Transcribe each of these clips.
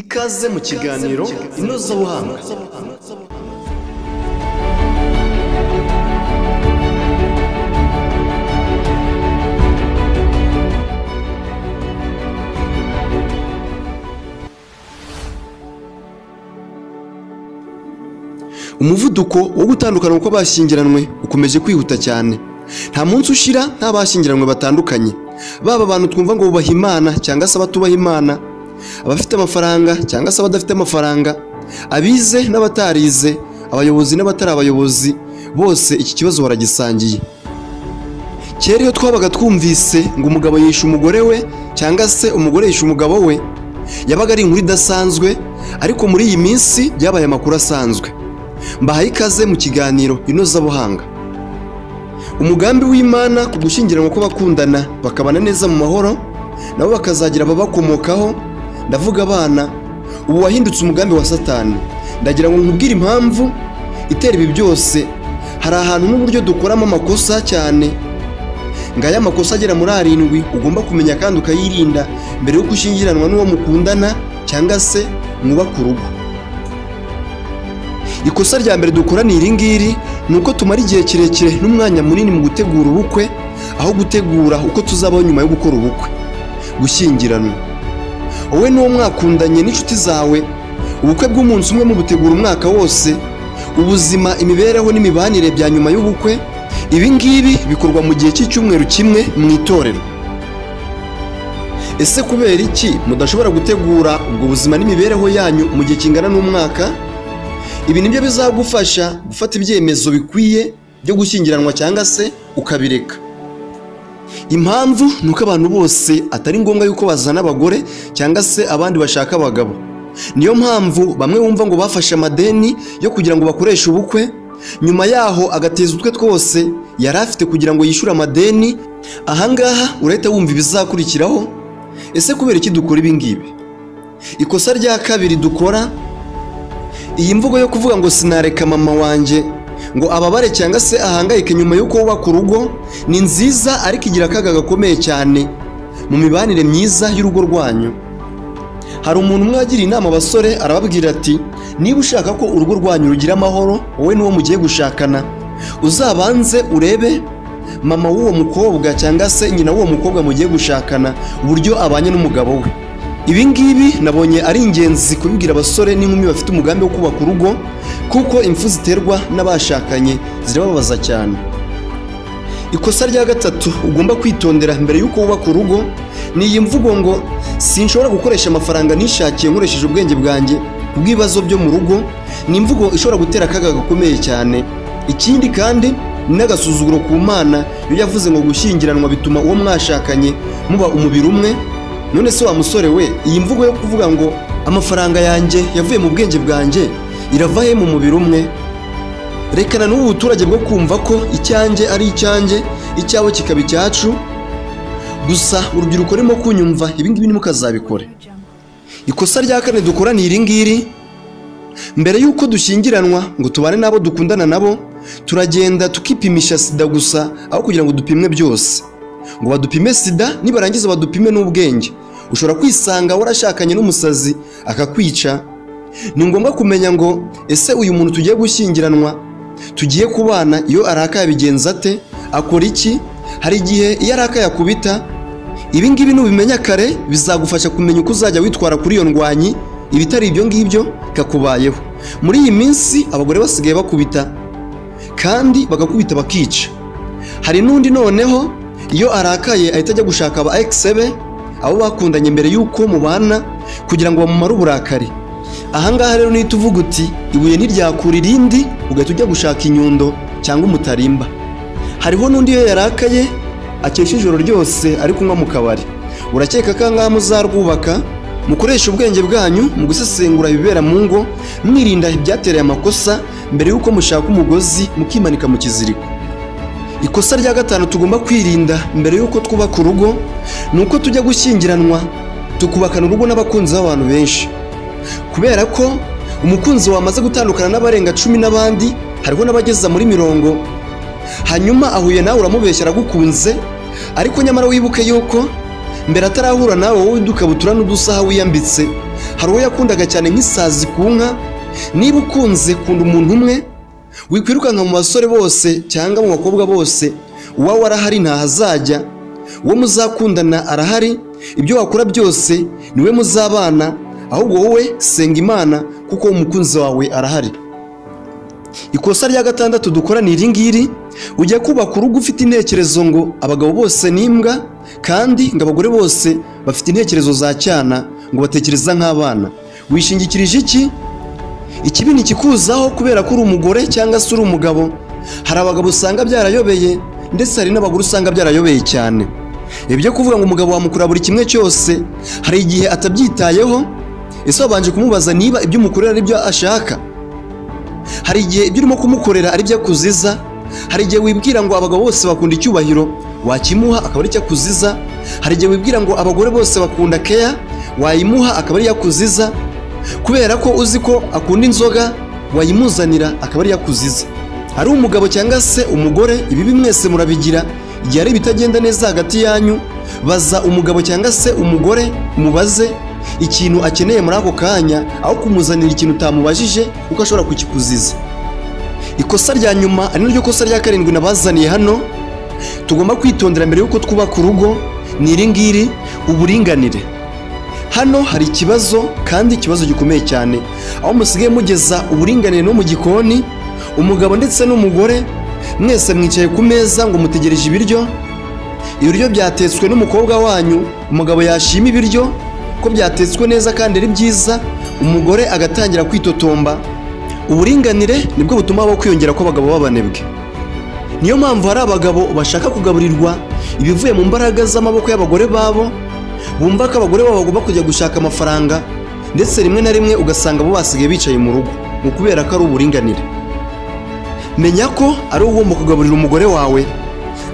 Ikaze mu kiganiro inozabuhanga. Umuvuduko wo gutandukana uko bashyingiranwe ukomeje kwihuta cyane. Nta munsi ushira nta bashyingiranwe batandukanye. Baba abantu twumva ngo bubaha Imana cyangwa se abatubaha Imana, abafite amafaranga cyangwa se abadafite amafaranga, abize n'abatarize, abayobozi n'abatari abayobozi, bose iki kibazo baragisangiye. Kera iyo twabaga twumvise ngo umugabo yishe umugore we cyangwa se umugore yishe umugabo we, yabaga ari inkuru idasanzwe, ariko muri iyi minsi byabaye amakuru asanzwe. Mbahaye ikaze mu kiganiro inozabuhanga. Umugambi w'Imana ku gushyingiranwa kw'abakundana bakabana neza mu mahoro, nabo bakazagira ababakomokaho, ndavuga abana, ubu wahindutse umugambi wa Satani. Ndagira ngo nkubwire impamvu itera ibi byose. Hari ahantu n'uburyo dukoramo amakosa cyane, ngaya amakosa agera muri 7 ugomba kumenya kandi ukayirinda mbere yo gushyingiranwa n'uwo mukundana cyangwa se mwubaka urugo. Ikosa rya mbere dukora ni iri ngiri, nuko tumara igihe kirekire n'umwanya munini mu gutegura ubukwe aho gutegura uko tuzabaho nyuma yo gukora ubukwe. Gushyingiranwa, wowe n'uwo mwakundanye n'inshuti zawe, ubukwe bw'umunsi umwe mu butegura umwaka wose, ubuzima, imibereho n'imibanire bya nyuma y'ubukwe. Ibi ngibi bikorwa mu gihe cy'icyumweru kimwe mu itorero. Ese kubera iki mudashobora gutegura ubwo buzima n'imibereho yanyu mu gihe kingana n'umwaka? Ibi nibyo bizagufasha gufata ibyemezo bikwiye byo gushyingiranwa cyangwa se ukabireka. Impamvu nuko abantu bose atari ngombwa yuko bazana abagore cyangwa se abandi bashaka abagabo. Niyo mpamvu bamwe bumva ngo bafashe amadeni yo kugira ngo bakoreshe ubukwe, nyuma yaho agateza utwe twose yari afite kugira ngo yishyure amadeni. Ahangaha urahita wumva ibizakurikiraho. Ese kubera iki dukora ibi ngibi? Ikosa rya kabiri dukora, iyi mvugo yo kuvuga ngo sinareka mama wanjye ngo ababare cyangwa se ahangayike nyuma yuko wubaka urugo, ni nziza ariko igira akaga gakomeye cyane mu mibanire myiza y'urugo rwanyu. Hari umuntu mwagira inama abasore, arababwira ati niba ushaka ko urugo rwanyu rugira amahoro, wowe n'uwo mugiye gushakana, uzabanze urebe mama w'uwo mukobwa cyangwa se nyina w'uwo mukobwa mugiye gushakana uburyo abanye n'umugabo we. Ibi ngibi nabonye ari ingenzi kubibwira abasore n'inkumi bafite umugambi wo kubaka urugo, kuko impfu ziterwa n'abashakanye zirababaza cyane. Ikosa rya gatatu ugomba kwitondera mbere y'uko wubaka urugo ni iyi mvugo ngo sinshobora gukoresha amafaranga nishakiye nkoresheje ubwenge bwanjye kubw'ibibazo byo mu rugo. Ni imvugo ishobora gutera akaga gakomeye cyane. Ikindi kandi ni n'agasuzuguro ku Mana iyo yavuze ngo gushyingiranwa bituma uwo mwashakanye muba umubiri umwe. None se wa musore we, iyi mvugo yo kuvuga ngo amafaranga yanjye yavuye mu bwenge bwanjye irava he mu mubiri umwe? Rekana n'ubu buturage bwo kumva ko icyanjye ari icyanjye, icyawe kikaba icyacu. Gusa urubyiruko rurimo kunyumva, ibi ngibi ntimukazabikore. Ikosa rya kane dukora ni iri ngiri. Mbere y'uko dushyingiranwa ngo tubane n'abo dukundana nabo, turagenda tukipimisha sida gusa aho kugira ngo dupimwe byose. Ngo badupime sida, nibarangiza badupime n'ubwenge. Ushobora kwisanga warashakanye n'umusazi akakwica. Ni ngombwa kumenya ngo ese uyu muntu tugiye gushyingiranwa, tugiye kubana, iyo arakaye abigenza ate, akora iki? Hari igihe iyo arakaye akubita. Ibi ngibi nubimenya kare bizagufasha kumenya uko uzajya witwara kuri iyo ndwanyi. Ibitari ibyo ngibyo kakubayeho. Muri iyi minsi abagore basigaye bakubita kandi bagakubita bakica. Hari n'undi noneho iyo arakaye ahita ajya gushaka aba ex be, abo bakundanye mbere y'uko mubana, kugira ngo bamumare uburakari. Ahangaha rero nihita uvuga uti ibuye ntiryakura irindi, ugahita ujya gushaka inyundo cyangwa umutarimba. Hariho n'undi iyo yarakaye akesha ijoro ryose ari kunywa mu kabari. Urakeka ko ahangaha muzarwubaka? Mukoresha ubwenge bwanyu mu gusesengura ibibera mu ngo, mwirinda ibyatereye amakosa mbere y'uko mushaka umugozi mukimanika mu kiziriko. Ikosa rya gatanu tugomba kwirinda mbere y'uko twubaka urugo ni uko tujya gushyingiranwa tukubakana urugo n'abakunzi b'abantu benshi. Kubera ko umukunzi wamaze gutandukana n'abarenga 10 n'abandi, hariho n'abageza muri 40, hanyuma ahuye nawe uramubeshya aragukunze, ariko nyamara wibuke yuko mbere atarahura nawe wowe udukabutura n'udusaha wiyambitse hari uwo yakundaga cyane nk'isazi ku nka. Niba ukunze kunda umuntu umwe wikwirukanka mu basore bose cyangwa mu bakobwa bose, uwawe arahari ntahazajya, uwo muzakundana arahari, ibyo wakora byose niwe muzabana, ahubwo wowe senga Imana kuko umukunzi wawe arahari. Ikosa rya gatandatu dukora ni iri ngiri: ujya kubaka urugo ufite intekerezo ngo abagabo bose ni imbwa kandi ngo abagore bose bafite intekerezo za cyana, ngo batekereza nk'abana. Wishingikirije iki? Ikibi nikikuzaho kubera ko uri umugore cyangwa se uri umugabo. Hari abagabo usanga byarayobeye ndetse hari n'abagore usanga byarayobeye cyane. Ibyo kuvuga ngo umugabo wamukura buri kimwe cyose, hari igihe atabyitayeho. Ese wabanje kumubaza niba ibyo umukorera ari byo ashaka? Hari igihe ibyo urimo kumukorera ari byo akuziza. Hari igihe wibwira ngo abagabo bose bakunda icyubahiro, wakimuha akaba ari cyo akuziza. Hari igihe wibwira ngo abagore bose bakunda care, wayimuha akaba ari yakuziza. Kubera ko uzi ko akunda inzoga, wayimuzanira akaba ari yakuziza. Hari umugabo cyangwa se umugore, ibi mwese murabigira. Igihe ari bitagenda neza hagati yanyu, baza umugabo cyangwa se umugore, umubaze ikintu akeneye muri ako kanya, aho kumuzanira ikintu utamubajije kuko ashobora kukikuziza. Ikosa rya nyuma ari naryo kosa rya karindwi nabazaniye hano, tugomba kwitondera mbere yuko twubaka urugo, ni iri ngiri: uburinganire. Hano hari ikibazo, kandi ikibazo gikomeye cyane, aho musigaye mugeza uburinganire no mu gikoni. Umugabo ndetse n'umugore mwese mwicaye ku meza ngo mutegereje ibiryo. Ibiryo byatetswe n'umukobwa wanyu, umugabo yashima ibiryo ko byatetswe neza kandi ari byiza, umugore agatangira kwitotomba. Uburinganire nibwo butuma habaho kwiyongera kw'abagabo b'abanebwe. Niyo mpamvu hari abagabo bashaka kugaburirwa ibivuye mu mbaraga z'amaboko y'abagore babo, bumva ko abagore babo bagomba kujya gushaka amafaranga, ndetse rimwe na rimwe ugasanga bo basigaye bicaye mu rugo, mu kubera ko ari uburinganire. Menya ko ari ugomba kugaburira umugore wawe.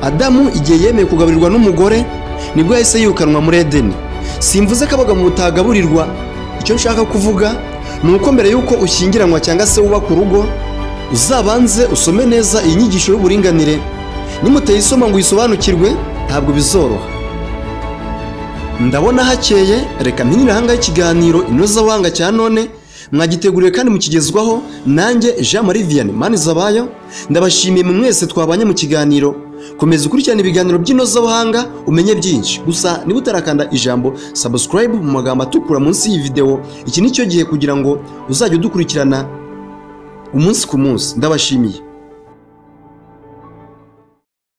Adamu igihe yemeye kugaburirwa n'umugore nibwo yahise yirukanwa muri Edeni. Simvuze ko abagabo mutagaburirwa, icyo nshaka kuvuga ni uko mbere y'uko ushyingiranwa cyangwa se wubaka urugo, uzabanze usome neza iyi nyigisho y'uburinganire. Nimutayisoma ngo uyisobanukirwe ntabwo bizoroha. Ndabona hakeye, reka mpinire ahangaha ikiganiro inozabuhanga cya none. Mwagiteguriwe kandi mukigezwaho nanjye Jean Marie Vianney Manizabayo. Ndabashimiye mwese twabanye mu kiganiro. Komeza ukurikirana ibiganiro by'inozabuhanga umenye byinshi. Gusa niba utarakanda ijambo subscribe mu magambo atukura munsi y'iyi video, iki nicyo gihe kugira ngo uzajye udukurikirana umunsi ku munsi. Ndabashimiye.